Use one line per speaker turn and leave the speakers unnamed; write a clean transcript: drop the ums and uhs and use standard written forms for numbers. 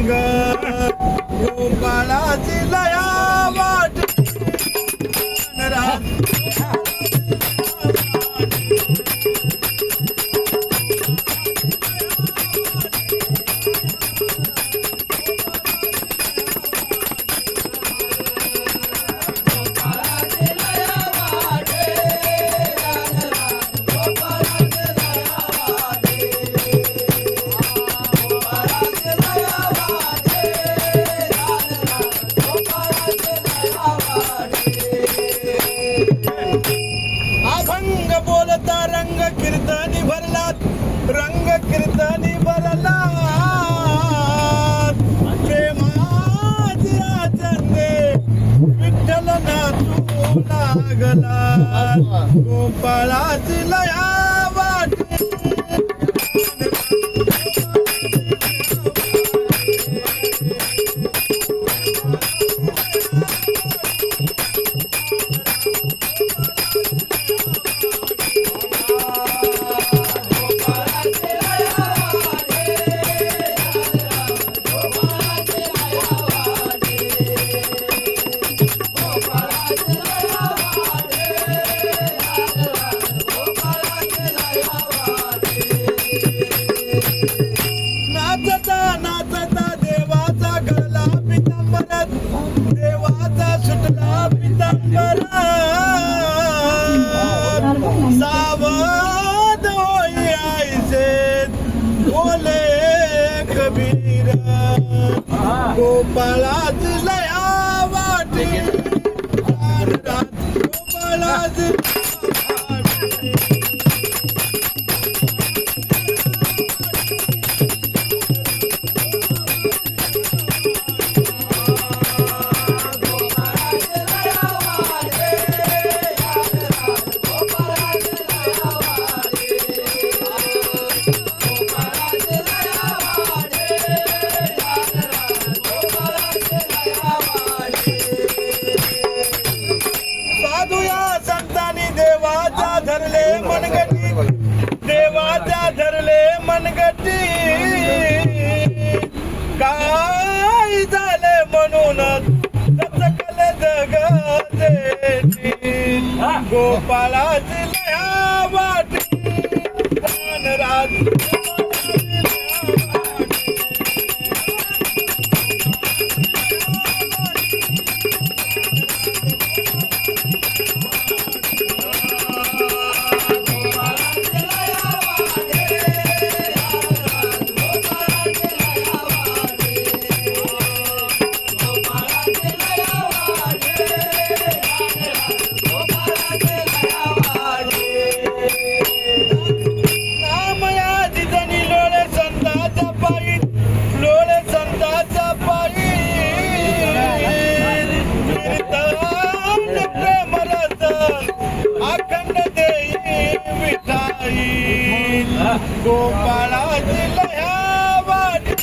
अभंग गोपाळाची लया वाटे अभंग बोलता रंग कीर्तनी भरलात रंग कीर्तनी भरलात प्रेमाच्या चंदे विठ्ठल नाचू लागला गोपाळाची लया वाटे नाचता नाचता देवाचा गळला पितांबरात देवाचा सुटला पितांबरात सावध होई आईचे बोले कबीर गोपाळाची लया वाटे गोपाळाची साधूया संतांनी देवाच्या धरले मनगटी देवाच्या धरले मनगटी काय झाले म्हणून दचकले जगतेची गोपाळाची लया वाटी राज गोपाळाची लया वाटी